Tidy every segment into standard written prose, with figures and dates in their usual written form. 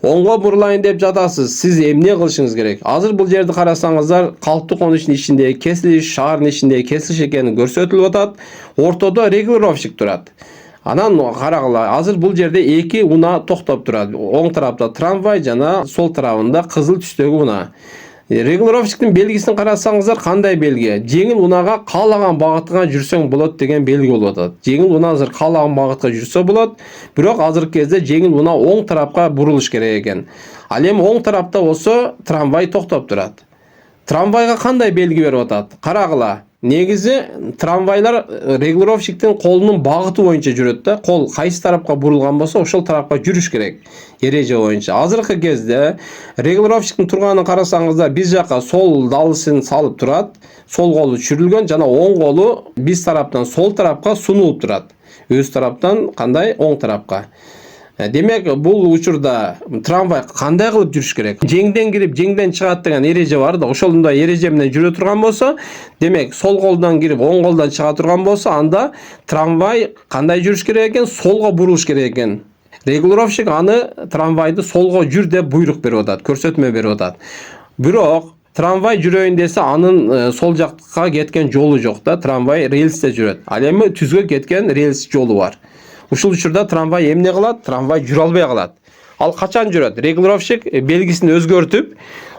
Оңго бурулайын деп жатасыз. Siz эмне кылышыңыз керек? Азыр бул жерди карасаңыздар, калктуу конуштун ичинде кесилиш, шаардын ичинде кесилиш экени көрсөтүлүп атат. Ортодо регулировщик турат. Анан карагыла, азыр бул жерде эки унаа токтоп турат. Оң тарапта трамвай жана сол тарабында кызыл түстөгү унаа. Регулировщиктин белгисин карасаңыздар, кандай белги? Жеңил унаага каалаган багытка жүрсөң болот деген белги болуп атат. Жеңил унаа азыр каалаган багытка жүрсө болот, бирок азыркы кезде жеңил унаа оң тарапка бурулуш керек экен. Ал эми оң тарапта болсо трамвай токтоп турат. Трамвайга кандай белги берип атат? Карагыла. Негизи трамвайлар регулировщиктин колунун багыты боюнча жүрөт да. Кол кайсы тарапка бурулган болсо, ошол тарапка жүрүш керек. Эреже боюнча. Азыркы кезде регулировщиктин турганын карасаңыздар, биз жакка сол далысын салып турат. Сол колу чүрүлгөн жана оң колу биз тараптан сол тарапка сунулуп турат. Өз тараптан кандай? Оң тарапка. Демек, бул учурда трамвай кандай кылып жүрүш керек? Жеңден кирип, жеңден чыгат деген эреже бар да. Ошондой эреже менен жүрө турган болсо, демек, сол колдон кирип, оң колдон чыга турган болсо, анда трамвай кандай жүрүш керек экен? Солго бурулуш керек экен. Регулировщик аны трамвайды солго жүр деп буйрук берип атат, көрсөтмө берип атат. Бирок трамвай жүрөйүн десе, анын сол жакка кеткен жолу жок да, трамвай рельсте жүрөт. Ал эми түзгө кеткен рельс жолу бар. Ушул учурда трамвай эмне кылат? Трамвай жүрө албай калат. Ал качан жүрөт? Регулировщик белгисин өзгөртүп,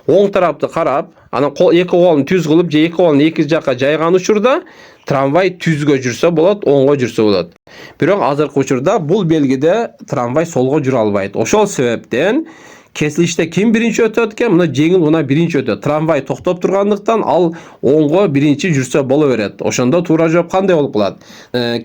оң тарапты карап, анан эки колун түз кылып, же эки колун эки жакка жайган учурда трамвай түзгө жүрсө болот, оңго жүрсө болот. Бирок азыркы учурда бул белгиде трамвай солго жүрө албайт. Ошол себептен кесилиште ким биринчи өтөт экен? Мына жеңил унаа биринчи өтөт. Трамвай токтоп тургандыктан ал оңго биринчи жүрсө боло берет. Ошондо туура жооп кандай болуп калат?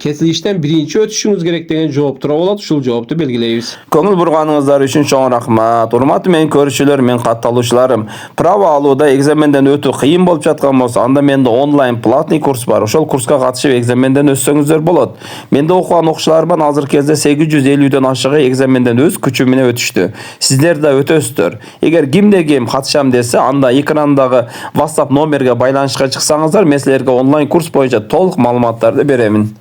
Кесилиштен биринчи өтүшүңүз керек деген жооп тура болот. Ушул жоопту белгилейбиз. Көңүл бурганыңыздар үчүн чоң рахмат. Урматтуу менин көрүүчүлөр, мен катталуучуларым. Право алууда экзаменден өтүү кыйын болуп жаткан болсо, анда менде онлайн платный курс бар. Ошол курска катышып экзаменден өтсөңүздөр болот. Менде окуган окуучуларым азыркы кезде 850дөн ашыгы экзаменден өз күчү менен өтүштү. Сиздер да өтөсүздөр. Эгер кимде ким катышам десе, анда экрандагы WhatsApp номерге байланышка чыксаңыздар, мен силерге онлайн курс боюнча толук маалыматтарды беремин.